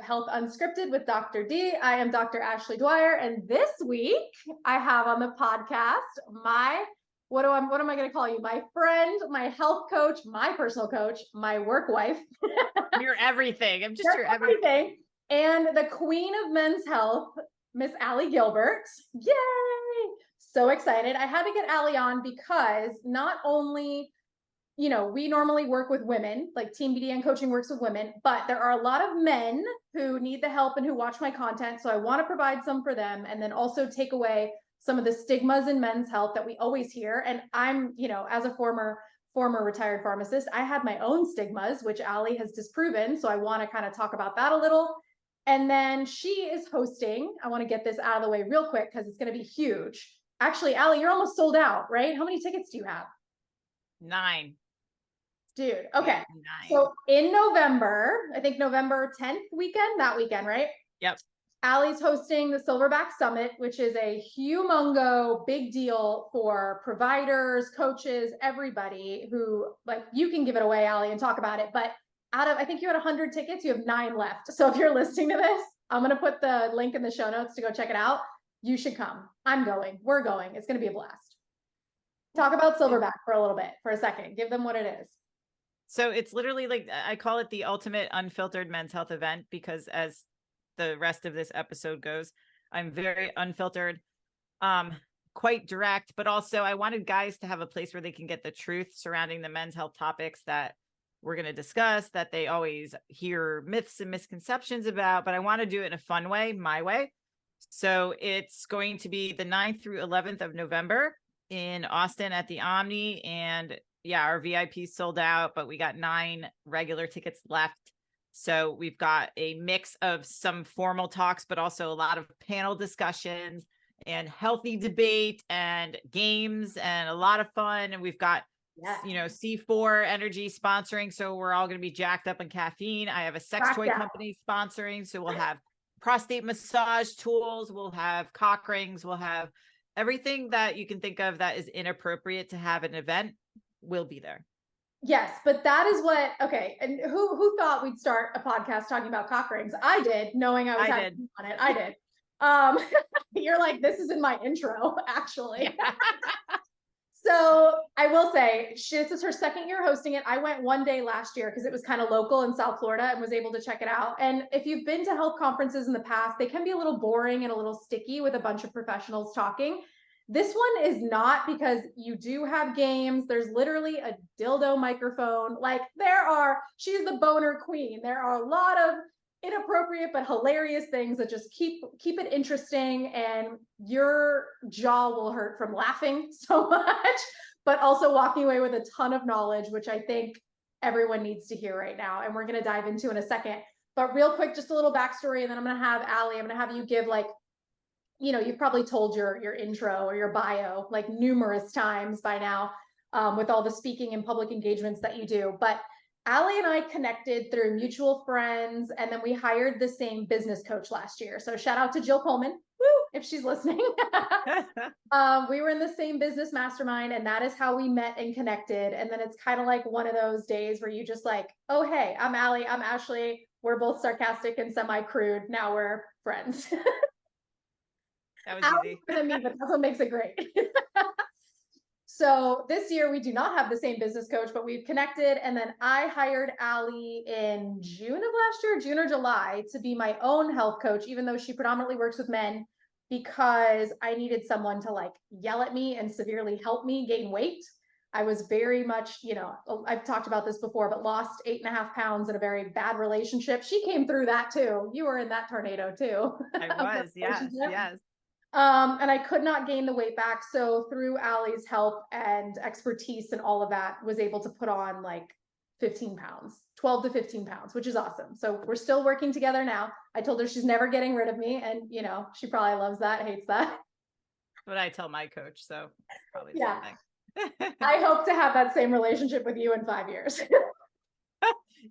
Health Unscripted with Dr. D. I am Dr. Ashley Dwyer, and this week I have on the podcast what am I going to call you? My friend, my health coach, my personal coach, my work wife. You're everything. I'm just your everything. And the queen of men's health, Miss Allie Gilbert. Yay! So excited. I had to get Allie on because not only we normally work with women, like Team BDN coaching works with women, but there are a lot of men who need the help and who watch my content. So I want to provide some for them and then also take away some of the stigmas in men's health that we always hear. And I'm, as a former retired pharmacist, I had my own stigmas, which Allie has disproven. So I want to kind of talk about that a little. And then she is hosting. I want to get this out of the way real quick because it's going to be huge. Actually, Allie, you're almost sold out, right? How many tickets do you have? 9. Dude, okay. 9. So in November, I think November 10th weekend, that weekend, right? Yep. Allie's hosting the Silverback Summit, which is a humongo big deal for providers, coaches, everybody who, like, you can give it away, Allie, and talk about it. But out of, I think you had 100 tickets, you have 9 left. So if you're listening to this, I'm going to put the link in the show notes to go check it out. You should come. I'm going. We're going. It's going to be a blast. Talk about Silverback for a little bit, for a second. Give them what it is. So it's literally like, I call it the ultimate unfiltered men's health event because as the rest of this episode goes, I'm very unfiltered, quite direct, but also I wanted guys to have a place where they can get the truth surrounding the men's health topics that we're going to discuss, that they always hear myths and misconceptions about, but I want to do it in a fun way, my way. So it's going to be the 9th through 11th of November in Austin at the Omni. And yeah, our VIP sold out, but we got 9 regular tickets left. So we've got a mix of some formal talks, but also a lot of panel discussions and healthy debate and games and a lot of fun. And we've got, C4 Energy sponsoring. So we're all going to be jacked up on caffeine. I have a sex toy company sponsoring. So we'll have prostate massage tools. We'll have cock rings. We'll have everything that you can think of that is inappropriate to have an event will be there. Yes, but that is okay. And who thought we'd start a podcast talking about cock rings? I did, knowing I was having on it. I did. You're like, this is in my intro, actually. Yeah. So I will say, this is her second year hosting it. I went one day last year because it was kind of local in South Florida and was able to check it out. And if you've been to health conferences in the past, they can be a little boring and a little sticky with a bunch of professionals talking. This one is not, because you do have games. There's literally a dildo microphone. Like she's the boner queen. There are a lot of inappropriate but hilarious things that just keep it interesting, and your jaw will hurt from laughing so much, but also walking away with a ton of knowledge, which I think everyone needs to hear right now. And we're going to dive into in a second. But real quick, just a little backstory, and then I'm going to have Allie, I'm going to have you give, like, you've probably told your intro or your bio like numerous times by now, with all the speaking and public engagements that you do. But Allie and I connected through mutual friends, and then we hired the same business coach last year. So shout out to Jill Coleman, woo, if she's listening. We were in the same business mastermind, and that is how we met and connected. And then it's kind of like one of those days where you just like, oh, hey, I'm Allie, I'm Ashley. We're both sarcastic and semi-crude. Now we're friends. That was easy. Than me, but that's what makes it great. So this year we do not have the same business coach, but we've connected. And then I hired Allie in June of last year, June or July, to be my own health coach, even though she predominantly works with men, because I needed someone to like yell at me and severely help me gain weight. I was very much, I've talked about this before, but lost 8.5 pounds in a very bad relationship. She came through that too. You were in that tornado too. I was, yes. And I could not gain the weight back. So through Allie's help and expertise and all of that, was able to put on like 15 pounds, 12 to 15 pounds, which is awesome. So we're still working together now. I told her she's never getting rid of me. And, she probably loves that, hates that. But I tell my coach, so probably the same thing. I hope to have that same relationship with you in 5 years.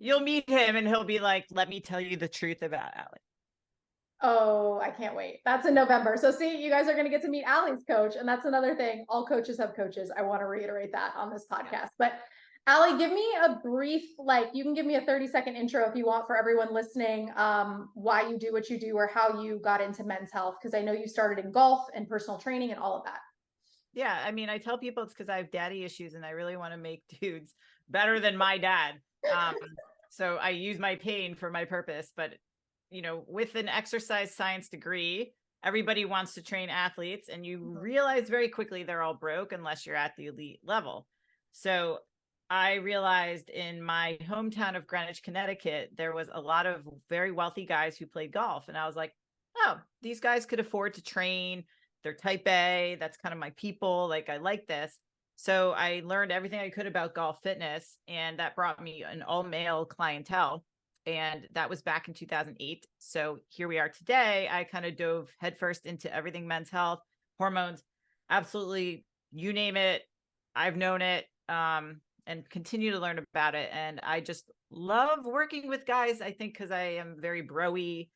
You'll meet him and he'll be like, let me tell you the truth about Allie. Oh, I can't wait. That's in November. So see, you guys are going to get to meet Allie's coach. And that's another thing. All coaches have coaches. I want to reiterate that on this podcast. But Allie, give me a brief, like you can give me a 30-second intro if you want for everyone listening, why you do what you do or how you got into men's health. Cause I know you started in golf and personal training and all of that. Yeah, I mean, I tell people it's because I have daddy issues and I really want to make dudes better than my dad. Um, so I use my pain for my purpose. But, you know, with an exercise science degree, everybody wants to train athletes, and you realize very quickly they're all broke unless you're at the elite level. So I realized in my hometown of Greenwich, Connecticut, there was a lot of very wealthy guys who played golf. And I was like, oh, these guys could afford to train. They're type A. That's kind of my people. Like, I like this. So I learned everything I could about golf fitness, and that brought me an all male clientele. And that was back in 2008. So here we are today. I kind of dove headfirst into everything men's health, hormones, absolutely, you name it. I've known it, and continue to learn about it. And I just love working with guys, I think, because I am very bro-y.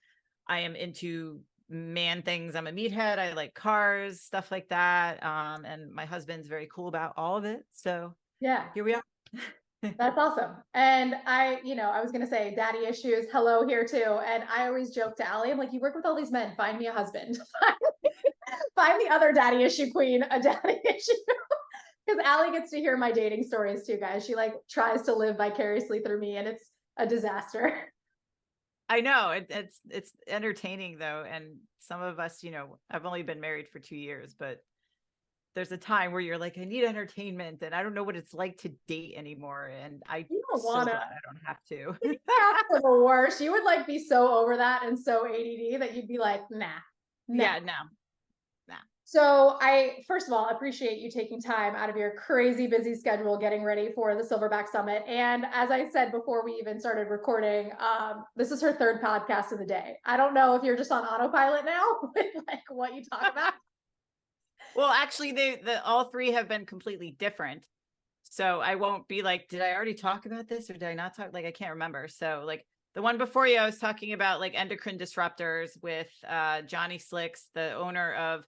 I am into man things. I'm a meathead. I like cars, stuff like that. And my husband's very cool about all of it. So yeah, here we are. That's awesome. And I was going to say daddy issues, hello here too. And I always joke to Allie, I'm like, you work with all these men, find me a husband. Find the other daddy issue queen a daddy issue. Because Allie gets to hear my dating stories too, guys. She like tries to live vicariously through me, and it's a disaster. I know it's entertaining though. And some of us, I've only been married for 2 years, but there's a time where you're like, I need entertainment and I don't know what it's like to date anymore. And I'm so glad I don't have to. That's the worst. You would like be so over that and so ADD that you'd be like, nah. Yeah, no. So I, first of all, appreciate you taking time out of your crazy busy schedule, getting ready for the Silverback Summit. And as I said before we even started recording, this is her third podcast of the day. I don't know if you're just on autopilot now with like what you talk about. Well, actually, the all three have been completely different. So I won't be like, did I already talk about this or did I not talk? Like, I can't remember. So like the one before you, I was talking about like endocrine disruptors with Johnny Slicks, the owner of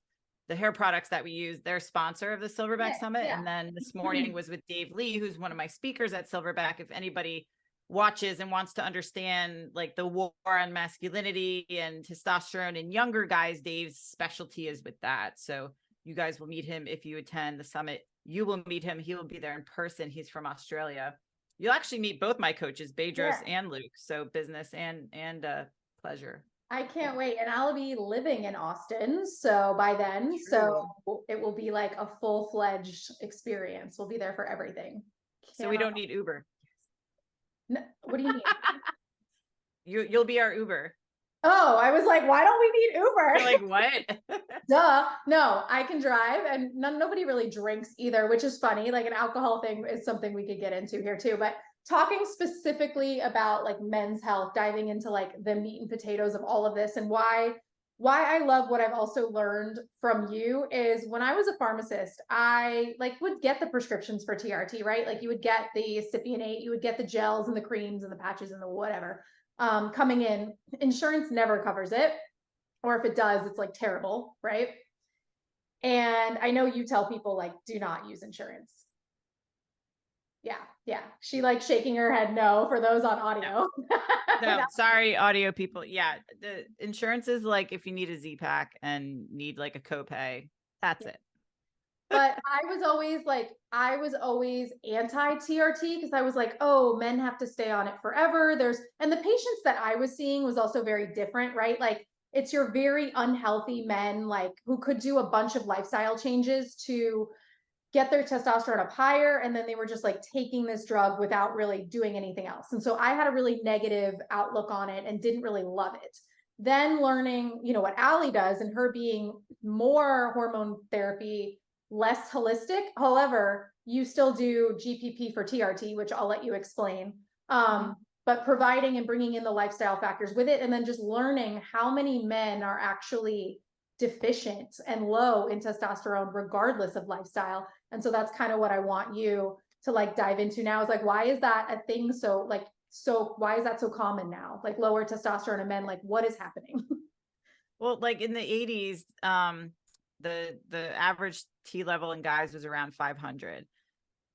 the hair products that we use, their sponsor of the Silverback Summit. Yeah. And then this morning was with Dave Lee, who's one of my speakers at Silverback. If anybody watches and wants to understand like the war on masculinity and testosterone in younger guys, Dave's specialty is with that. So you guys will meet him if you attend the summit. You will meet him. He will be there in person. He's from Australia. You'll actually meet both my coaches, Bedros and Luke. So business and pleasure. I can't wait. And I'll be living in Austin. So by then, so it will be like a full-fledged experience. We'll be there for everything. So we don't need Uber. No, what do you mean? You'll be our Uber. Oh, I was like, why don't we need Uber? You're like, what? Duh. No, I can drive, and nobody really drinks either, which is funny. Like an alcohol thing is something we could get into here too. But talking specifically about like men's health, diving into like the meat and potatoes of all of this, and why I love what I've also learned from you is when I was a pharmacist, I like would get the prescriptions for TRT, right? Like you would get the Cypionate, you would get the gels and the creams and the patches and the whatever. Coming in, insurance never covers it, or if it does, it's like terrible, right? And I know you tell people like, do not use insurance. Yeah. She like shaking her head no for those on audio. No, sorry, audio people. Yeah, the insurance is like if you need a Z-Pack and need like a copay, that's it. But I was always anti-TRT because I was like, oh, men have to stay on it forever. And the patients that I was seeing was also very different, right? Like it's your very unhealthy men, like who could do a bunch of lifestyle changes to get their testosterone up higher. And then they were just like taking this drug without really doing anything else. And so I had a really negative outlook on it and didn't really love it. Then learning, what Allie does and her being more hormone therapy, less holistic. However, you still do GPP for TRT, which I'll let you explain. But providing and bringing in the lifestyle factors with it, and then just learning how many men are actually deficient and low in testosterone, regardless of lifestyle. And so that's kind of what I want you to like dive into now is like, why is that a thing? So why is that so common now? Like lower testosterone in men, like what is happening? Well, like in the 80s, the average T level in guys was around 500.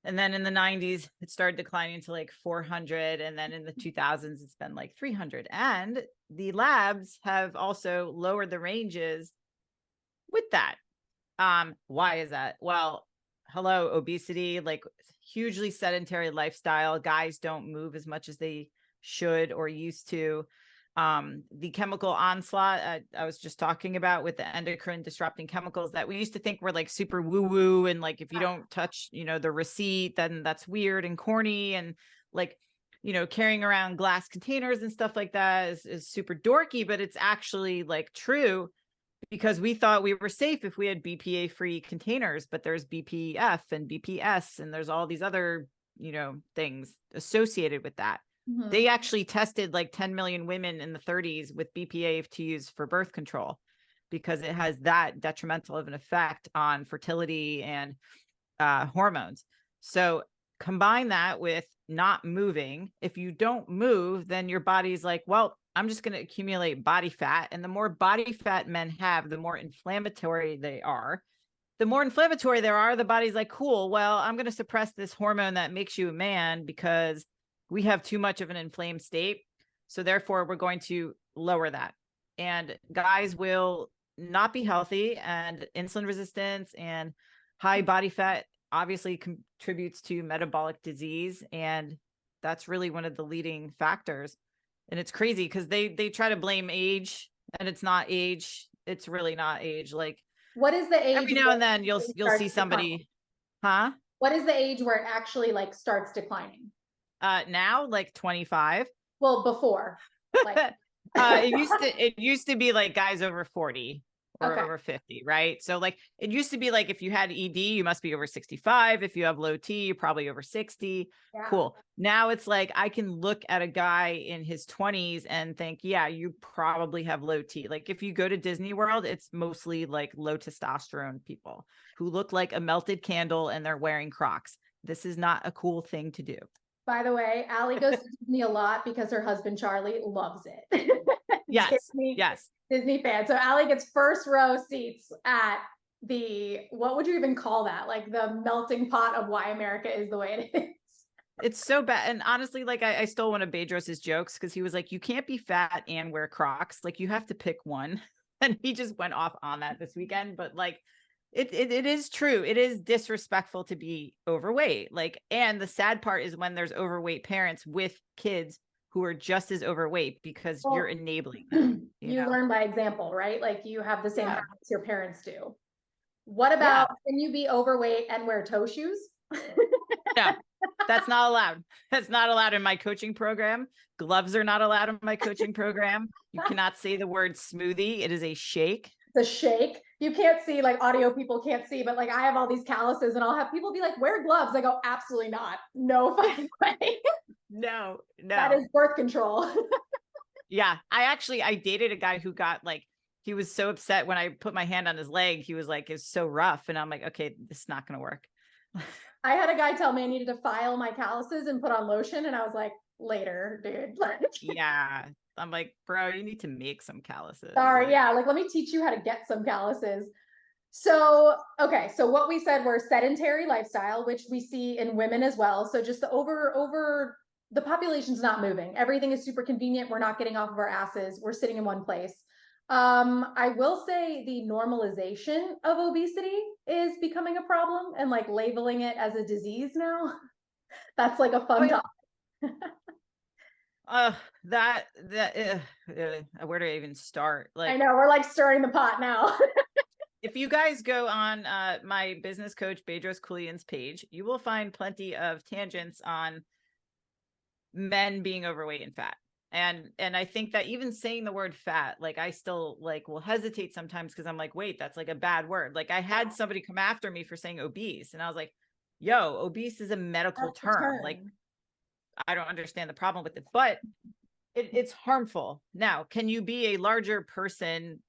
And then in the 90s, it started declining to like 400. And then in the 2000s, it's been like 300. And the labs have also lowered the ranges with that. Why is that? Well, hello, obesity, like hugely sedentary lifestyle. Guys don't move as much as they should or used to. The chemical onslaught I was just talking about with the endocrine disrupting chemicals that we used to think were like super woo woo. And like, if you don't touch, the receipt, then that's weird and corny. And like, carrying around glass containers and stuff like that is super dorky, but it's actually like true, because we thought we were safe if we had BPA free containers, but there's BPF and BPS, and there's all these other, things associated with that. Mm-hmm. They actually tested like 10 million women in the 30s with BPA to use for birth control, because it has that detrimental of an effect on fertility and hormones. So combine that with not moving. If you don't move, then your body's like, well, I'm just going to accumulate body fat. And the more body fat men have, the more inflammatory they are. The more inflammatory there are, the body's like, cool, well, I'm going to suppress this hormone that makes you a man because we have too much of an inflamed state. So therefore, we're going to lower that. And guys will not be healthy, and insulin resistance and high body fat obviously contributes to metabolic disease. And that's really one of the leading factors. And it's crazy because they try to blame age, and it's not age. It's really not age. Like, what is the age? Every now and then you'll see somebody, huh? What is the age where it actually like starts declining? Now like 25. Well, before. Like it used to be like guys over 40 or over 50, right? So like it used to be like if you had ED, you must be over 65. If you have low T, you're probably over 60. Yeah. Cool. Now it's like I can look at a guy in his 20s and think, yeah, you probably have low T. Like if you go to Disney World, it's mostly like low testosterone people who look like a melted candle and they're wearing Crocs. This is not a cool thing to do. By the way, Allie goes to Disney a lot because her husband, Charlie, loves it. Yes. Yes. Disney fan. So Allie gets first row seats at what would you even call that? Like the melting pot of why America is the way it is. It's so bad. And honestly, like I stole one of Bedros's jokes because he was like, you can't be fat and wear Crocs. Like you have to pick one. And he just went off on that this weekend. But like, it is true. It is disrespectful to be overweight. Like, and the sad part is when there's overweight parents with kids who are just as overweight because you're enabling them. You learn by example, right? Like you have the same habits your parents do. What about, can you be overweight and wear toe shoes? No, that's not allowed. That's not allowed in my coaching program. Gloves are not allowed in my coaching program. You cannot say the word smoothie. It is a shake. It's a shake. You can't see, like audio people can't see, but like I have all these calluses and I'll have people be like, wear gloves. I go, absolutely not. No fucking way. No. That is birth control. Yeah. I dated a guy who got like, he was so upset when I put my hand on his leg. He was like, it's so rough. And I'm like, okay, this is not going to work. I had a guy tell me I needed to file my calluses and put on lotion. And I was like, later, dude. Yeah. I'm like, bro, you need to make some calluses. Sorry. Yeah. Like, let me teach you how to get some calluses. So, okay. So what we said were sedentary lifestyle, which we see in women as well. So just the the population's not moving. Everything is super convenient. We're not getting off of our asses. We're sitting in one place. I will say the normalization of obesity is becoming a problem, and like labeling it as a disease now. That's like a fun topic. Where do I even start? Like, I know we're like stirring the pot now. If you guys go on my business coach Bedros Keuilian's page, you will find plenty of tangents on men being overweight and fat. And I think that even saying the word fat, like I still like will hesitate sometimes because I'm like, wait, that's like a bad word. Like I had somebody come after me for saying obese, and I was like, yo, obese is a medical term. Like I don't understand the problem with it, but it's harmful. Now, can you be a larger person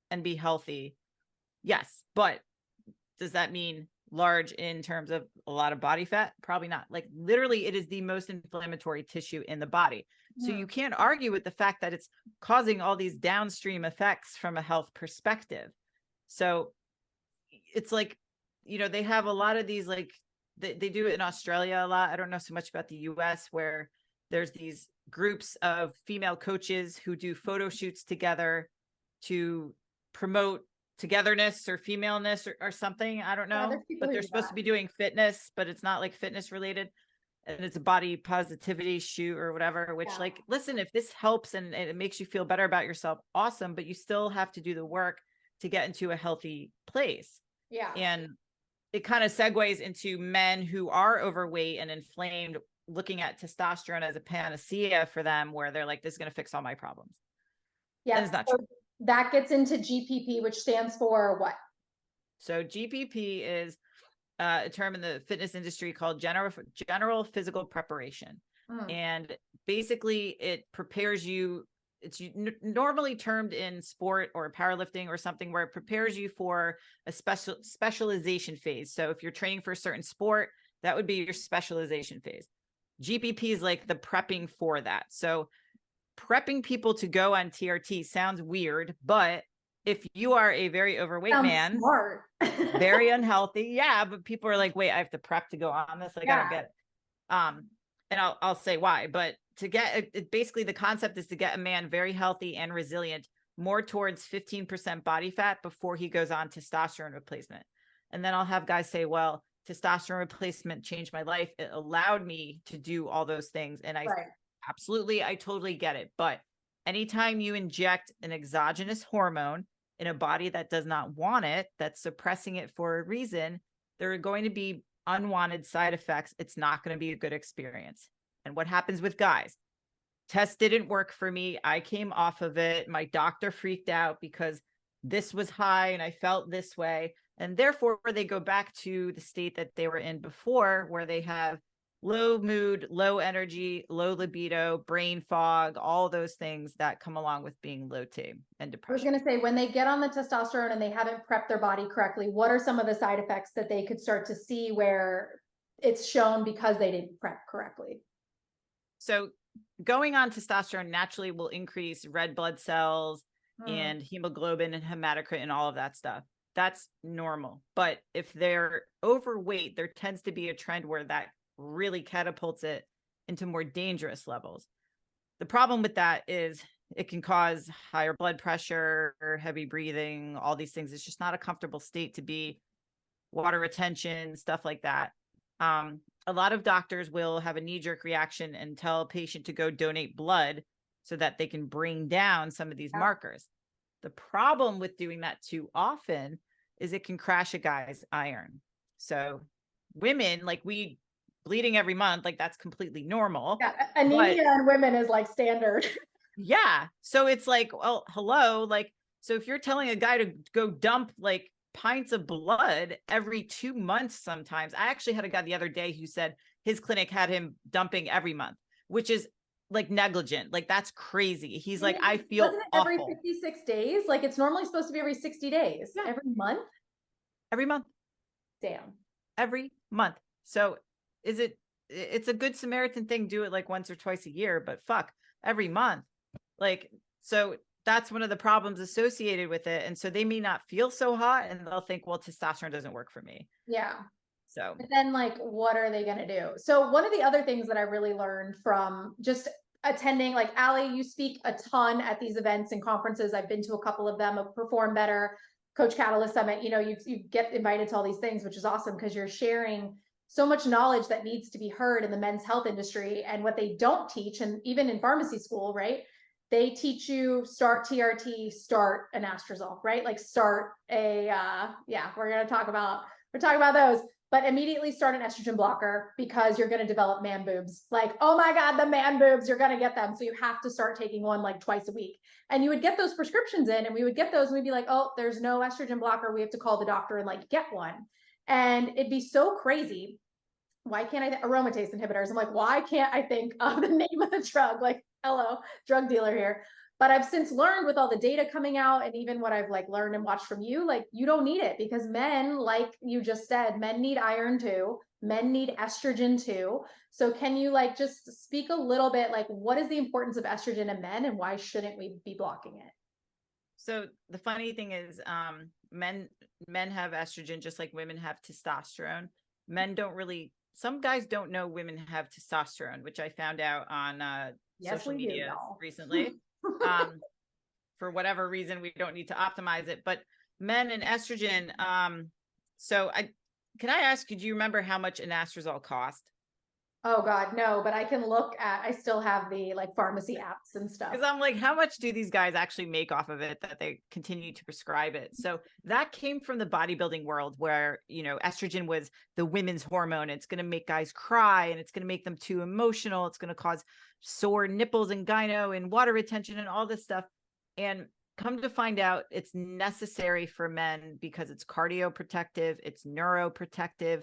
and be healthy? Yes, but does that mean large in terms of a lot of body fat? Probably not. Like literally, it is the most inflammatory tissue in the body. So you can't argue with the fact that it's causing all these downstream effects from a health perspective. So it's like, they have a lot of these like they do it in Australia a lot. I don't know so much about the US, where there's these groups of female coaches who do photo shoots together to promote togetherness or femaleness or something. I don't know, but they're supposed to be doing fitness, but it's not like fitness related. And it's a body positivity shoot or whatever, which like, listen, if this helps and it makes you feel better about yourself, awesome, but you still have to do the work to get into a healthy place. Yeah. And it kind of segues into men who are overweight and inflamed, looking at testosterone as a panacea for them, where they're like, this is going to fix all my problems. Yeah. And it's not true. That gets into GPP, which stands for what? So GPP is a term in the fitness industry called general physical preparation. And basically it prepares you, it's normally termed in sport or powerlifting or something, where it prepares you for a specialization phase. So if you're training for a certain sport, that would be your specialization phase. GPP is like the prepping for that. So prepping people to go on TRT sounds weird, but if you are a very overweight man, smart. very unhealthy, yeah, but people are like, wait, I have to prep to go on this, like I don't get it. And I'll say why, but to get it, basically the concept is to get a man very healthy and resilient, more towards 15% body fat before he goes on testosterone replacement. And then I'll have guys say, well, testosterone replacement changed my life, it allowed me to do all those things. And I absolutely, I totally get it. But anytime you inject an exogenous hormone in a body that does not want it, that's suppressing it for a reason, there are going to be unwanted side effects. It's not going to be a good experience. And what happens with guys? Test didn't work for me. I came off of it. My doctor freaked out because this was high and I felt this way. And therefore they go back to the state that they were in before, where they have low mood, low energy, low libido, brain fog, all those things that come along with being low T and depression. I was going to say, when they get on the testosterone and they haven't prepped their body correctly, what are some of the side effects that they could start to see where it's shown because they didn't prep correctly? So going on testosterone naturally will increase red blood cells and hemoglobin and hematocrit and all of that stuff. That's normal. But if they're overweight, there tends to be a trend where that really catapults it into more dangerous levels. The problem with that is it can cause higher blood pressure, heavy breathing, all these things. It's just not a comfortable state to be, water retention, stuff like that. A lot of doctors will have a knee-jerk reaction and tell a patient to go donate blood so that they can bring down some of these markers. The problem with doing that too often is it can crash a guy's iron. So women, like, we bleeding every month, like that's completely normal. Yeah, anemia in women is like standard. Yeah. So it's like, well, hello. Like, so if you're telling a guy to go dump like pints of blood every 2 months, sometimes, I actually had a guy the other day who said his clinic had him dumping every month, which is like negligent. Like, that's crazy. He's like, I feel awful. Every 56 days? Like, it's normally supposed to be every 60 days. Yeah. Every month? Every month. Damn. Every month. So it's a good Samaritan thing. Do it like once or twice a year, but fuck, every month. Like, so that's one of the problems associated with it. And so they may not feel so hot and they'll think, well, testosterone doesn't work for me. Yeah. So, but then like, what are they going to do? So one of the other things that I really learned from just attending, like, Allie, you speak a ton at these events and conferences. I've been to a couple of them, of Perform Better, Coach Catalyst Summit. You know, you get invited to all these things, which is awesome because you're sharing so much knowledge that needs to be heard in the men's health industry. And what they don't teach, and even in pharmacy school, right? They teach you start TRT, start an anastrozole, right? Like, start a, we're talking about those, but immediately start an estrogen blocker because you're going to develop man boobs. Like, oh my God, the man boobs, you're going to get them. So you have to start taking one like twice a week. And you would get those prescriptions in and we would get those and we'd be like, oh, there's no estrogen blocker. We have to call the doctor and like get one. And it'd be so crazy. Why can't I aromatase inhibitors? I'm like, why can't I think of the name of the drug? Like, hello, drug dealer here. But I've since learned with all the data coming out and even what I've like learned and watched from you, like, you don't need it because men, like you just said, men need iron too. Men need estrogen too. So can you like just speak a little bit, like, what is the importance of estrogen in men and why shouldn't we be blocking it? So the funny thing is, men have estrogen just like women have testosterone. some guys don't know women have testosterone, which I found out on social media recently. For whatever reason, we don't need to optimize it, but men and estrogen. Can I ask you, do you remember how much anastrozole cost? Oh God, no, but I can look at, I still have the like pharmacy apps and stuff. Because I'm like, how much do these guys actually make off of it that they continue to prescribe it? So that came from the bodybuilding world where, estrogen was the women's hormone. It's going to make guys cry and it's going to make them too emotional. It's going to cause sore nipples and gyno and water retention and all this stuff. And come to find out, it's necessary for men because it's cardioprotective, it's neuroprotective.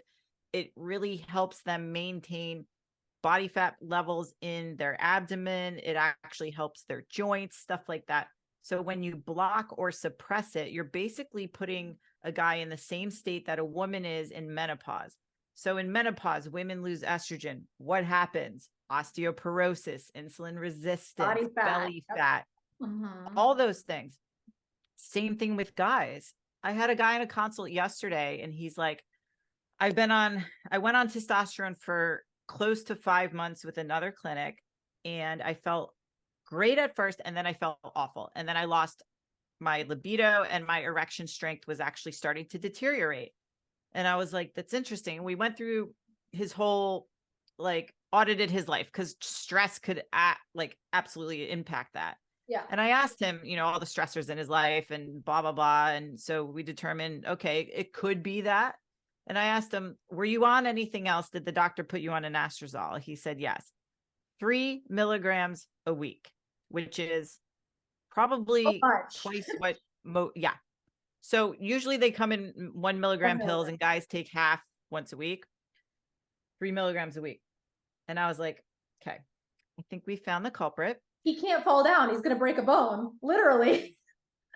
It really helps them maintain body fat levels in their abdomen. It actually helps their joints, stuff like that. So when you block or suppress it, you're basically putting a guy in the same state that a woman is in menopause. So in menopause, women lose estrogen. What happens? Osteoporosis, insulin resistance, belly fat, all those things. Same thing with guys. I had a guy in a consult yesterday and he's like, I went on testosterone for close to 5 months with another clinic, and I felt great at first, and then I felt awful. And then I lost my libido and my erection strength was actually starting to deteriorate. And I was like, that's interesting. We went through his whole, audited his life because stress could absolutely impact that. Yeah. And I asked him, all the stressors in his life and blah, blah, blah. And so we determined, okay, it could be that. And I asked him, were you on anything else? Did the doctor put you on anastrozole? He said, yes. 3 milligrams a week, which is probably twice what, yeah. So usually they come in 1 milligram pills and guys take half once a week, 3 milligrams a week. And I was like, okay, I think we found the culprit. He can't fall down. He's going to break a bone, literally.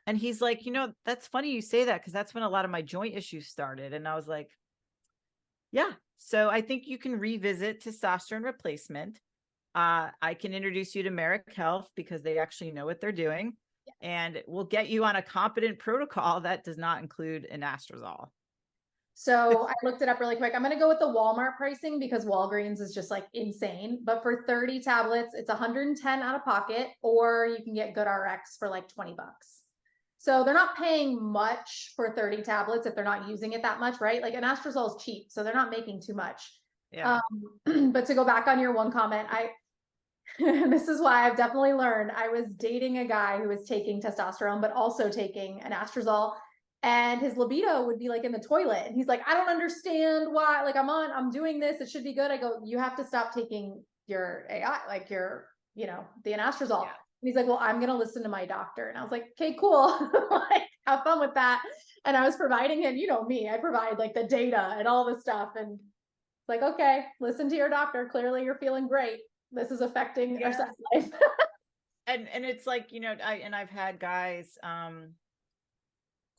And he's like, that's funny you say that because that's when a lot of my joint issues started. And I was like, yeah. So I think you can revisit testosterone replacement. I can introduce you to Merrick Health because they actually know what they're doing. Yes. And we'll get you on a competent protocol that does not include anastrozole. So I looked it up really quick. I'm going to go with the Walmart pricing because Walgreens is just like insane. But for 30 tablets, it's 110 out of pocket, or you can get GoodRx for like 20 bucks. So they're not paying much for 30 tablets if they're not using it that much, right? Like anastrozole is cheap, so they're not making too much. Yeah. But to go back on your one comment, this is why I've definitely learned. I was dating a guy who was taking testosterone, but also taking anastrozole, and his libido would be like in the toilet. And he's like, I don't understand why, like I'm doing this. It should be good. I go, you have to stop taking your AI, like the anastrozole. Yeah. And he's like, well, I'm going to listen to my doctor. And I was like, okay, cool. Like, have fun with that. And I was providing him, me, I provide like the data and all the stuff. And like, okay, listen to your doctor. Clearly you're feeling great. This is affecting your sex life. and it's like, I've had guys,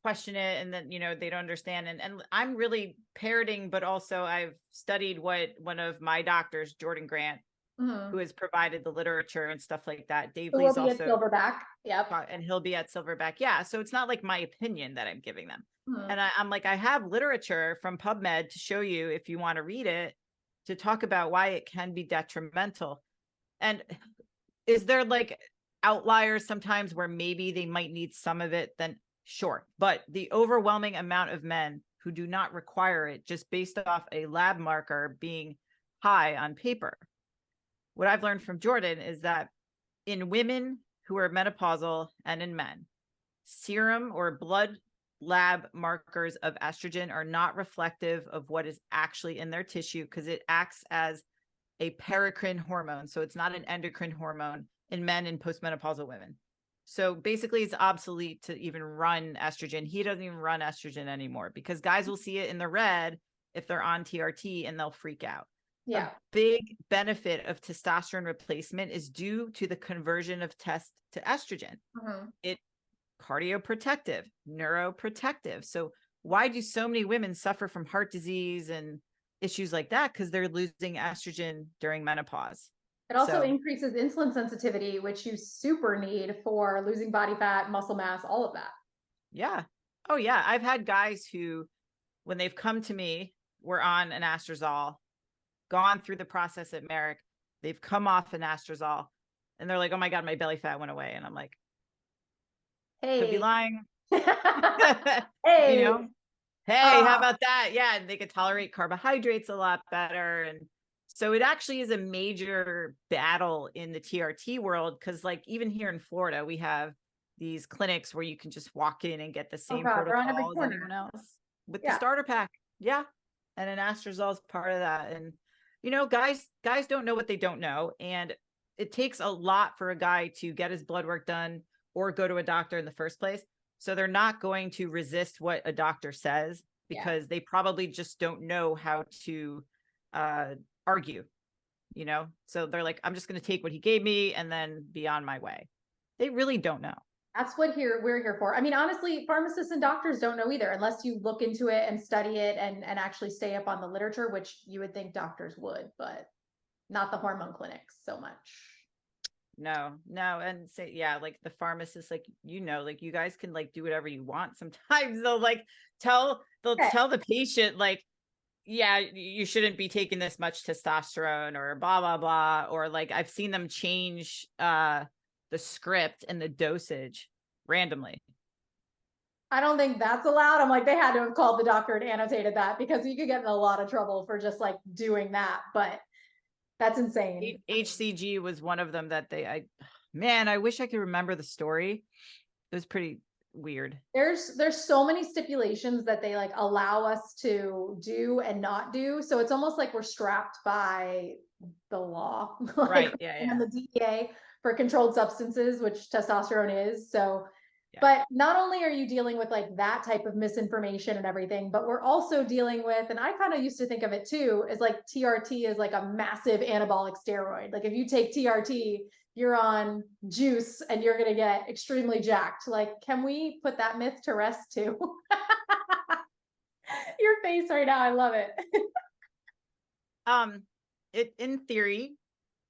question it and then, they don't understand. And I'm really parroting, but also I've studied what one of my doctors, Jordan Grant, who has provided the literature and stuff like that. Dave Lee's also at Silverback. Yep. And he'll be at Silverback. Yeah. So it's not like my opinion that I'm giving them. And I'm like, I have literature from PubMed to show you if you want to read it, to talk about why it can be detrimental. And is there like outliers sometimes where maybe they might need some of it? Then sure. But the overwhelming amount of men who do not require it just based off a lab marker being high on paper. What I've learned from Jordan is that in women who are menopausal and in men, serum or blood lab markers of estrogen are not reflective of what is actually in their tissue because it acts as a paracrine hormone. So it's not an endocrine hormone in men and postmenopausal women. So basically it's obsolete to even run estrogen. He doesn't even run estrogen anymore because guys will see it in the red if they're on TRT and they'll freak out. Yeah. A big benefit of testosterone replacement is due to the conversion of test to estrogen. It cardioprotective, neuroprotective. So why do so many women suffer from heart disease and issues like that? Because they're losing estrogen during menopause. It also increases insulin sensitivity, which you super need for losing body fat, muscle mass, all of that. Yeah. Oh yeah. I've had guys who, when they've come to me were on an anastrozole, gone through the process at Merrick, they've come off an anastrozole, and they're like, oh my God, my belly fat went away. And I'm like, could be Hey. lying. Hey. You know, hey, how about that? Yeah. And they could tolerate carbohydrates a lot better. And so it actually is a major battle in the TRT world. Cause like even here in Florida, we have these clinics where you can just walk in and get the same protocol as anyone else with the starter pack. Yeah. And an anastrozole is part of that. And, you know, guys don't know what they don't know. And it takes a lot for a guy to get his blood work done or go to a doctor in the first place. So they're not going to resist what a doctor says because they probably just don't know how to argue, you know? So they're like, I'm just going to take what he gave me and then be on my way. They really don't know. That's what we're here for. I mean, honestly, pharmacists and doctors don't know either, unless you look into it and study it and actually stay up on the literature, which you would think doctors would, but not the hormone clinics so much. No. And say, yeah, like the pharmacist, like, you know, like you guys can like do whatever you want. Sometimes they'll like tell the patient, like, yeah, you shouldn't be taking this much testosterone or blah, blah, blah. Or like, I've seen them change the script and the dosage randomly. I don't think that's allowed. I'm like, they had to have called the doctor and annotated that because you could get in a lot of trouble for just like doing that. But that's insane. HCG was one of them that I wish I could remember the story. It was pretty weird. There's so many stipulations that they like allow us to do and not do. So it's almost like we're strapped by the law, like, right? Yeah. And the DEA for controlled substances, which testosterone is. So, but not only are you dealing with like that type of misinformation and everything, but we're also dealing with, and I kind of used to think of it too, as like TRT is like a massive anabolic steroid. Like if you take TRT, you're on juice and you're going to get extremely jacked. Like, can we put that myth to rest too? Your face right now. I love it. In theory,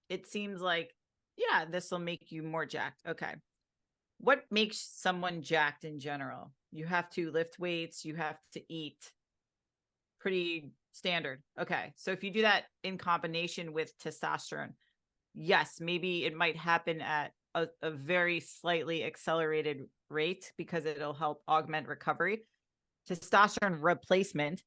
it seems like, yeah, this will make you more jacked. Okay. What makes someone jacked in general? You have to lift weights. You have to eat. Pretty standard. Okay. So if you do that in combination with testosterone, yes, maybe it might happen at a very slightly accelerated rate because it'll help augment recovery. Testosterone replacement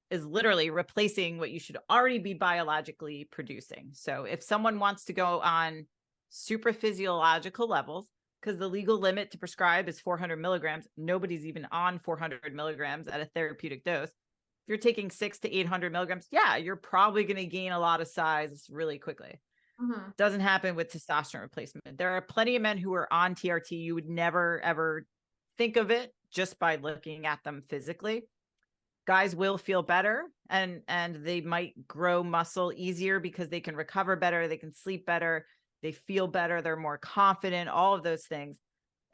is literally replacing what you should already be biologically producing. So if someone wants to go on super physiological levels, because the legal limit to prescribe is 400 milligrams, nobody's even on 400 milligrams at a therapeutic dose. If you're taking 600 to 800 milligrams, yeah, you're probably going to gain a lot of size really quickly. Doesn't happen with testosterone replacement. There are plenty of men who are on TRT. You would never, ever think of it just by looking at them physically. Guys will feel better and they might grow muscle easier because they can recover better. They can sleep better. They feel better. They're more confident, all of those things.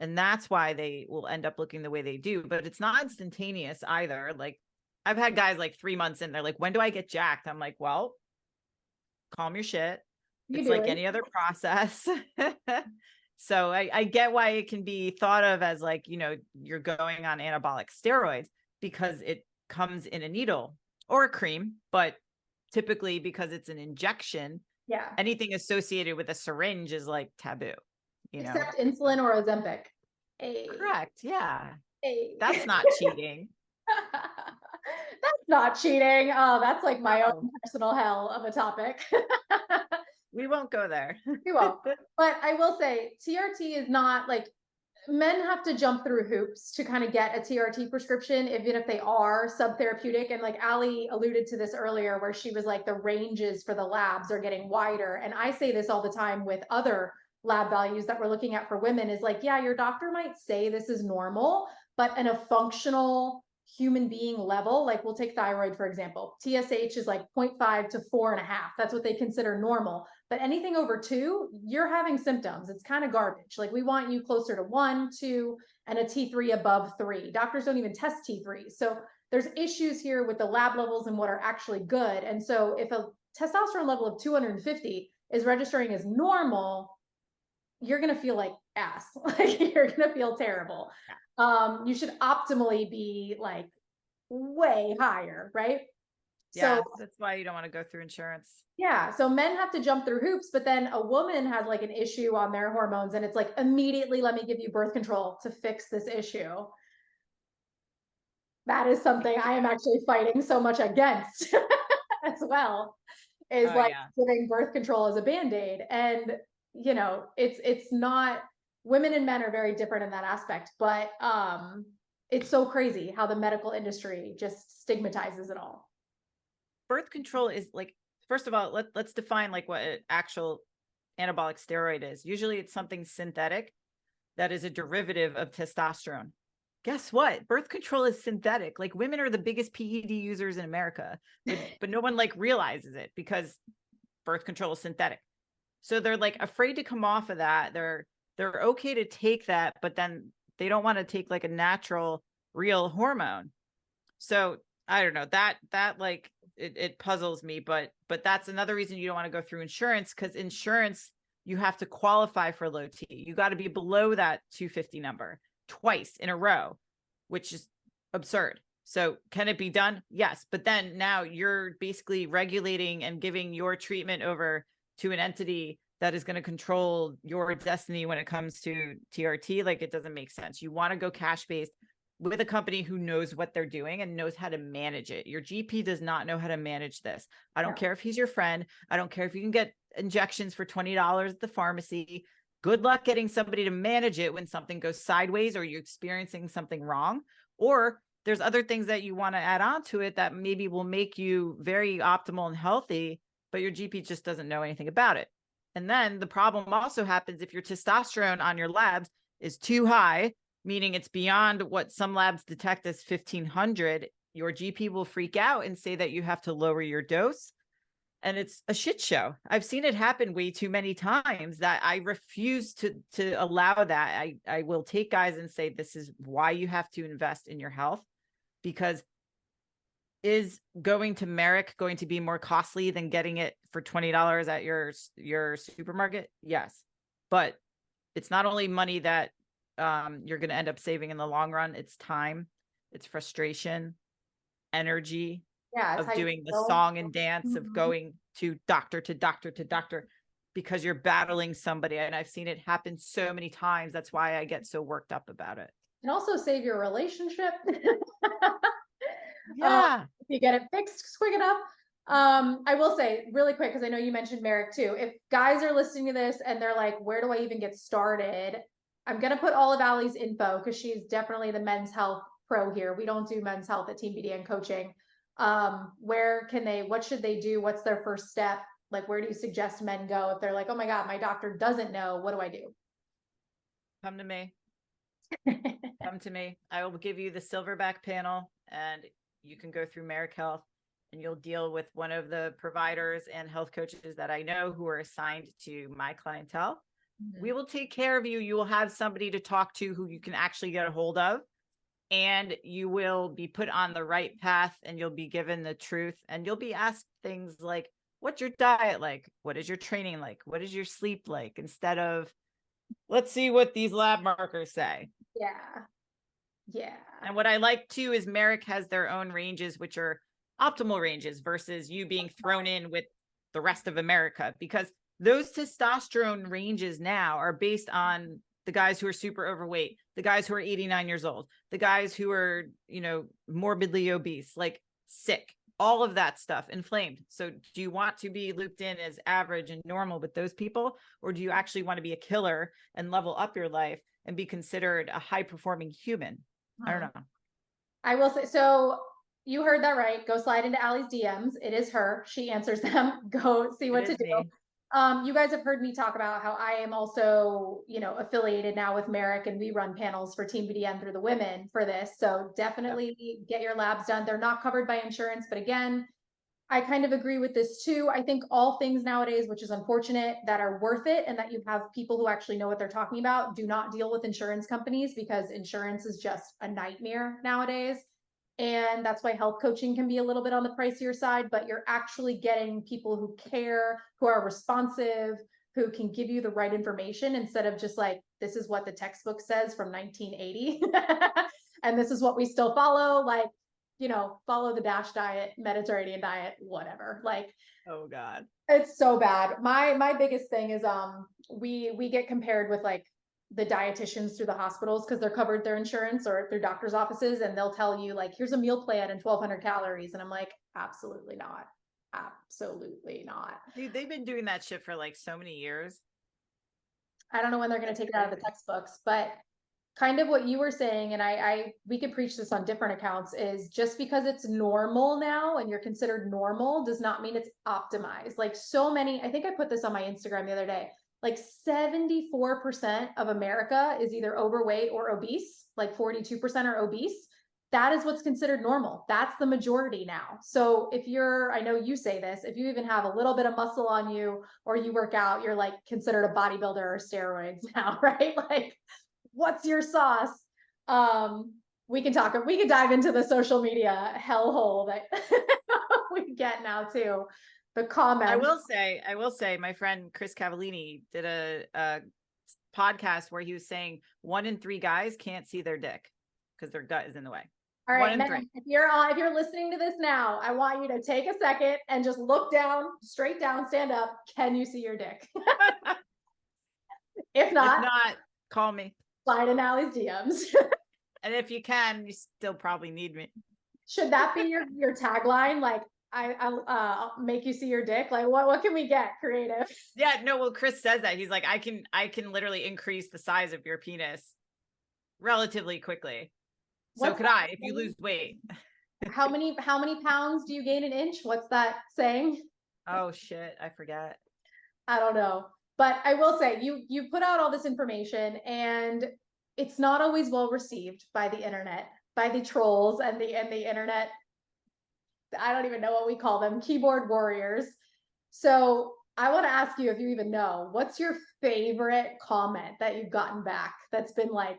And that's why they will end up looking the way they do. But it's not instantaneous either. Like I've had guys like 3 months in, they're like, when do I get jacked? I'm like, well, calm your shit. It's like any other process. So I get why it can be thought of as like, you know, you're going on anabolic steroids because it comes in a needle or a cream, but typically because it's an injection, anything associated with a syringe is like taboo, you know, except insulin or Ozempic. Correct. Yeah. That's not cheating. That's not cheating. Oh, that's like my own personal hell of a topic. We won't go there. We won't. But I will say TRT is not like, men have to jump through hoops to kind of get a TRT prescription, even if they are subtherapeutic. And like Ali alluded to this earlier, where she was like, the ranges for the labs are getting wider. And I say this all the time with other lab values that we're looking at for women is like, yeah, your doctor might say this is normal, but in a functional human being level, like we'll take thyroid, for example, TSH is like 0.5 to 4.5. That's what they consider normal. But anything over 2, you're having symptoms. It's kind of garbage. Like we want you closer to 1, 2, and a T3 above 3. Doctors don't even test T3. So there's issues here with the lab levels and what are actually good. And so if a testosterone level of 250 is registering as normal, you're going to feel like ass. Like you're going to feel terrible. You should optimally be like way higher, right? So that's why you don't want to go through insurance. yeah, so men have to jump through hoops, but then a woman has like an issue on their hormones and it's like immediately let me give you birth control to fix this issue. That is something I am actually fighting so much against as well, is like giving birth control as a band-aid. And you know, it's not, women and men are very different in that aspect, but it's so crazy how the medical industry just stigmatizes it all. Birth control is like, first of all, let's define like what an actual anabolic steroid is. Usually it's something synthetic that is a derivative of testosterone. Guess what? Birth control is synthetic. Like, women are the biggest PED users in America, but no one like realizes it because birth control is synthetic. So they're like afraid to come off of that. They're okay to take that, but then they don't want to take like a natural, real hormone. So I don't know, that like it puzzles me, but that's another reason you don't want to go through insurance, because insurance, you have to qualify for low T. You got to be below that 250 number twice in a row, which is absurd. So can it be done? Yes. But then now you're basically regulating and giving your treatment over to an entity that is going to control your destiny when it comes to TRT. Like, it doesn't make sense. You want to go cash based with a company who knows what they're doing and knows how to manage it. Your GP does not know how to manage this. I don't care if he's your friend. I don't care if you can get injections for $20 at the pharmacy. Good luck getting somebody to manage it when something goes sideways or you're experiencing something wrong. Or there's other things that you want to add on to it that maybe will make you very optimal and healthy, but your GP just doesn't know anything about it. And then the problem also happens if your testosterone on your labs is too high, meaning it's beyond what some labs detect as 1500, your GP will freak out and say that you have to lower your dose. And it's a shit show. I've seen it happen way too many times that I refuse to allow that. I will take guys and say, this is why you have to invest in your health, because is going to Merrick going to be more costly than getting it for $20 at your supermarket? Yes. But it's not only money that you're going to end up saving in the long run. It's time, it's frustration, energy, of doing the song and dance, of going to doctor, because you're battling somebody. And I've seen it happen so many times. That's why I get so worked up about it. And also save your relationship. Yeah. If you get it fixed quick enough. I will say really quick, because I know you mentioned Merrick too. If guys are listening to this and they're like, where do I even get started? I'm going to put all of Allie's info because she's definitely the men's health pro here. We don't do men's health at Team BDN coaching. Where can they, what should they do? What's their first step? Like, where do you suggest men go if they're like, oh my God, my doctor doesn't know, what do I do? Come to me. Come to me. I will give you the silverback panel and you can go through Merrick Health and you'll deal with one of the providers and health coaches that I know who are assigned to my clientele. We will take care of you. You will have somebody to talk to who you can actually get a hold of, and you will be put on the right path and you'll be given the truth, and you'll be asked things like, what's your diet like? What is your training like? What is your sleep like? Instead of, let's see what these lab markers say. Yeah. Yeah. And what I like too is Merrick has their own ranges, which are optimal ranges versus you being thrown in with the rest of America, because those testosterone ranges now are based on the guys who are super overweight, the guys who are 89 years old, the guys who are, you know, morbidly obese, like sick, all of that stuff, inflamed. So do you want to be looped in as average and normal with those people? Or do you actually want to be a killer and level up your life and be considered a high performing human? I don't know. I will say, so you heard that right. Go slide into Allie's DMs. It is her. She answers them. Go see what to do. Me. You guys have heard me talk about how I am also, you know, affiliated now with Merrick, and we run panels for Team BDN through the women for this. So definitely get your labs done. They're not covered by insurance, but again, I kind of agree with this too. I think all things nowadays, which is unfortunate, that are worth it and that you have people who actually know what they're talking about, do not deal with insurance companies, because insurance is just a nightmare nowadays. And that's why health coaching can be a little bit on the pricier side, but you're actually getting people who care, who are responsive, who can give you the right information instead of just like, this is what the textbook says from 1980. And this is what we still follow. Like, follow the DASH diet, Mediterranean diet, whatever. Like, oh God, it's so bad. My biggest thing is we get compared with like the dietitians through the hospitals because they're covered their insurance or their doctor's offices, and they'll tell you like, here's a meal plan and 1,200 calories, and I'm like, absolutely not. Absolutely not. Dude, they've been doing that shit for like so many years. I don't know when they're going to take it out of the textbooks, but kind of what you were saying, and we could preach this on different accounts, is just because it's normal now and you're considered normal does not mean it's optimized. Like so many, I think I put this on my Instagram the other day, like 74% of America is either overweight or obese, like 42% are obese. That is what's considered normal. That's the majority now. So if I know you say this, if you even have a little bit of muscle on you or you work out, you're like considered a bodybuilder or steroids now, right? Like, what's your sauce? We can dive into the social media hellhole that we get now too. The comments. I will say my friend Chris Cavallini did a podcast where he was saying 1 in 3 guys can't see their dick because their gut is in the way. All right, Megan, if you're listening to this now, I want you to take a second and just look down, straight down, stand up. Can you see your dick? If not, call me. Slide in Allie's DMs. And if you can, you still probably need me. Should that be your tagline? Like, I'll make you see your dick. Like, what can we get creative? Yeah, no. Well, Chris says that he's like, I can literally increase the size of your penis relatively quickly. So could I, if you lose weight. How many pounds do you gain an inch? What's that saying? Oh shit, I forget. I don't know. But I will say you put out all this information and it's not always well received by the internet, by the trolls and the internet. I don't even know what we call them, keyboard warriors. So I want to ask you if you even know, what's your favorite comment that you've gotten back that's been like